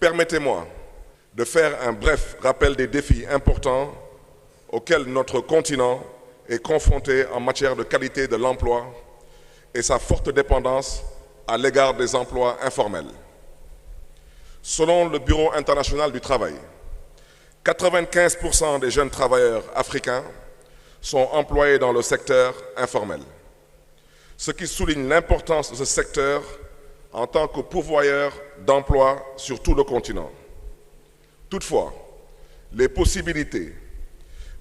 Permettez-moi de faire un bref rappel des défis importants auxquels notre continent est confronté en matière de qualité de l'emploi et sa forte dépendance à l'égard des emplois informels. Selon le Bureau international du travail, 95% des jeunes travailleurs africains sont employés dans le secteur informel, ce qui souligne l'importance de ce secteur en tant que pourvoyeur d'emplois sur tout le continent. Toutefois, les possibilités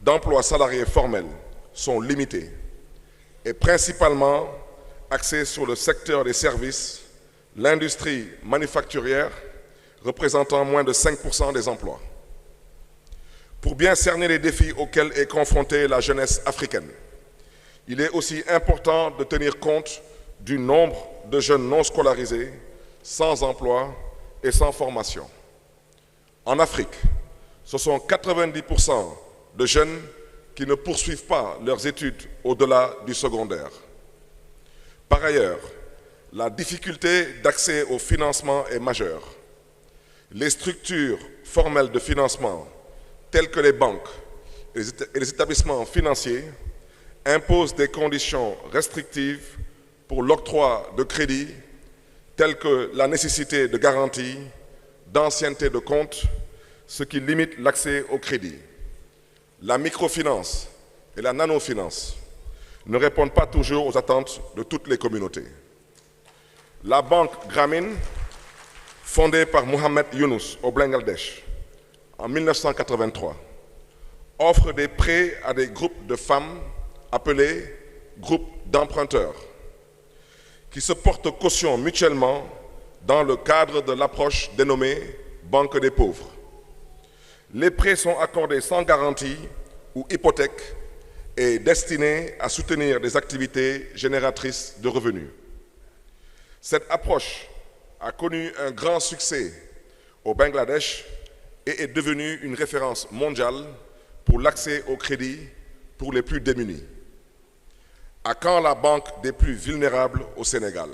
d'emplois salariés formels sont limitées et principalement axées sur le secteur des services, l'industrie manufacturière représentant moins de 5% des emplois. Pour bien cerner les défis auxquels est confrontée la jeunesse africaine, il est aussi important de tenir compte du nombre de jeunes non scolarisés, sans emploi et sans formation. En Afrique, ce sont 90% de jeunes qui ne poursuivent pas leurs études au-delà du secondaire. Par ailleurs, la difficulté d'accès au financement est majeure. Les structures formelles de financement, telles que les banques et les établissements financiers, imposent des conditions restrictives pour l'octroi de crédits, telles que la nécessité de garantie, d'ancienneté de compte, ce qui limite l'accès au crédit. La microfinance et la nanofinance ne répondent pas toujours aux attentes de toutes les communautés. La banque Grameen, fondée par Mohamed Younous au Bangladesh en 1983, offre des prêts à des groupes de femmes appelés groupes d'emprunteurs, qui se portent caution mutuellement dans le cadre de l'approche dénommée Banque des pauvres. Les prêts sont accordés sans garantie ou hypothèque et destinés à soutenir des activités génératrices de revenus. Cette approche a connu un grand succès au Bangladesh et est devenue une référence mondiale pour l'accès au crédit pour les plus démunis. À quand la banque des plus vulnérables au Sénégal?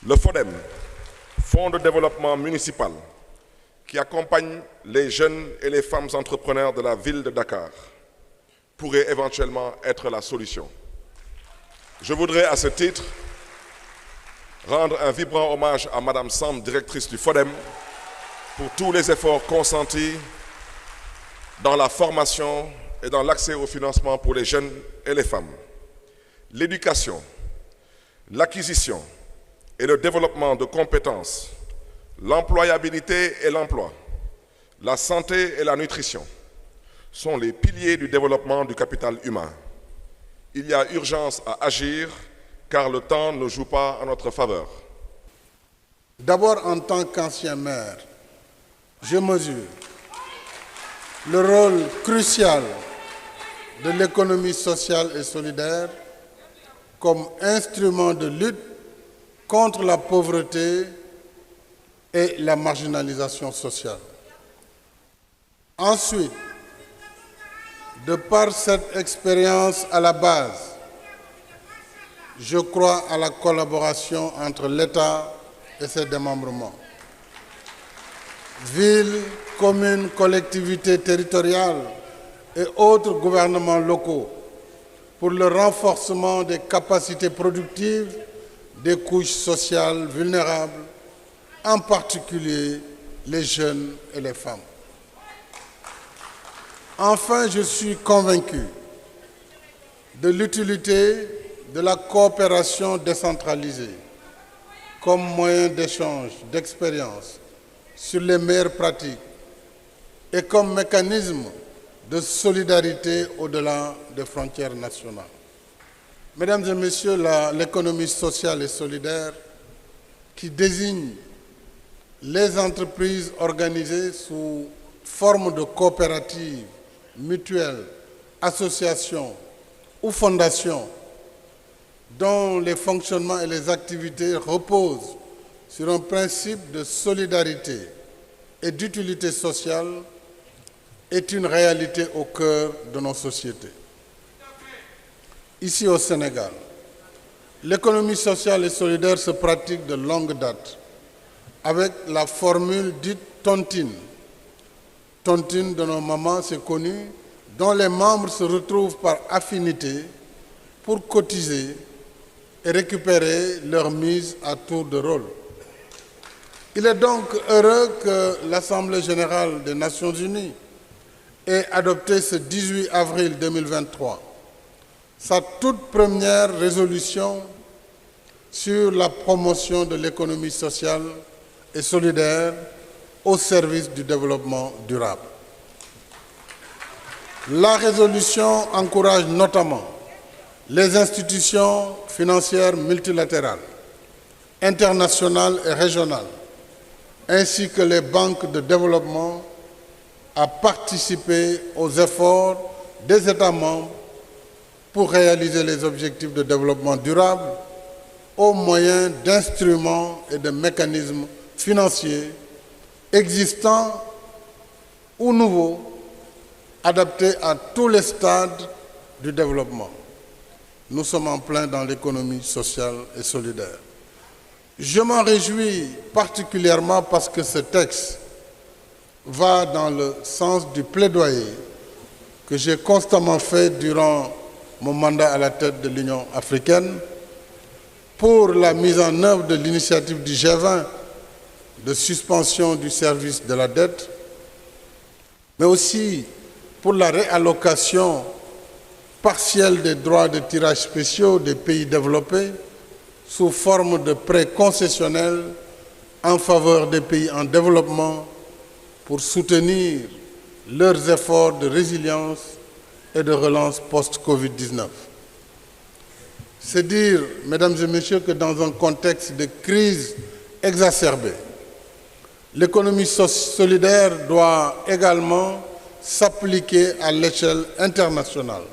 Le FODEM, Fonds de développement municipal, qui accompagne les jeunes et les femmes entrepreneurs de la ville de Dakar, pourrait éventuellement être la solution. Je voudrais à ce titre rendre un vibrant hommage à Madame Samb, directrice du FODEM, pour tous les efforts consentis dans la formation et dans l'accès au financement pour les jeunes et les femmes. L'éducation, l'acquisition et le développement de compétences, l'employabilité et l'emploi, la santé et la nutrition sont les piliers du développement du capital humain. Il y a urgence à agir car le temps ne joue pas en notre faveur. D'abord, en tant qu'ancien maire, je mesure le rôle crucial de l'économie sociale et solidaire comme instrument de lutte contre la pauvreté et la marginalisation sociale. Ensuite, de par cette expérience à la base, je crois à la collaboration entre l'État et ses démembrements. Villes, communes, collectivités territoriales et autres gouvernements locaux pour le renforcement des capacités productives des couches sociales vulnérables, en particulier les jeunes et les femmes. Enfin, je suis convaincu de l'utilité de la coopération décentralisée comme moyen d'échange d'expériences sur les meilleures pratiques et comme mécanisme de solidarité au-delà des frontières nationales. Mesdames et messieurs, l'économie sociale et solidaire qui désigne les entreprises organisées sous forme de coopératives, mutuelles, associations ou fondations dont les fonctionnements et les activités reposent sur un principe de solidarité et d'utilité sociale est une réalité au cœur de nos sociétés. Ici au Sénégal, l'économie sociale et solidaire se pratique de longue date avec la formule dite tontine. Tontine de nos mamans, c'est connu, dont les membres se retrouvent par affinité pour cotiser et récupérer leur mise à tour de rôle. Il est donc heureux que l'Assemblée générale des Nations unies ait adopté ce 18 avril 2023 sa toute première résolution sur la promotion de l'économie sociale et solidaire au service du développement durable. La résolution encourage notamment les institutions financières multilatérales, internationales et régionales, ainsi que les banques de développement à participer aux efforts des États membres pour réaliser les objectifs de développement durable au moyen d'instruments et de mécanismes financiers existants ou nouveaux, adaptés à tous les stades du développement. Nous sommes en plein dans l'économie sociale et solidaire. Je m'en réjouis particulièrement parce que ce texte va dans le sens du plaidoyer que j'ai constamment fait durant mon mandat à la tête de l'Union africaine pour la mise en œuvre de l'initiative du G20 de suspension du service de la dette, mais aussi pour la réallocation partielle des droits de tirage spéciaux des pays développés sous forme de prêts concessionnels en faveur des pays en développement pour soutenir leurs efforts de résilience et de relance post-Covid-19. C'est dire, mesdames et messieurs, que dans un contexte de crise exacerbée, l'économie solidaire doit également s'appliquer à l'échelle internationale.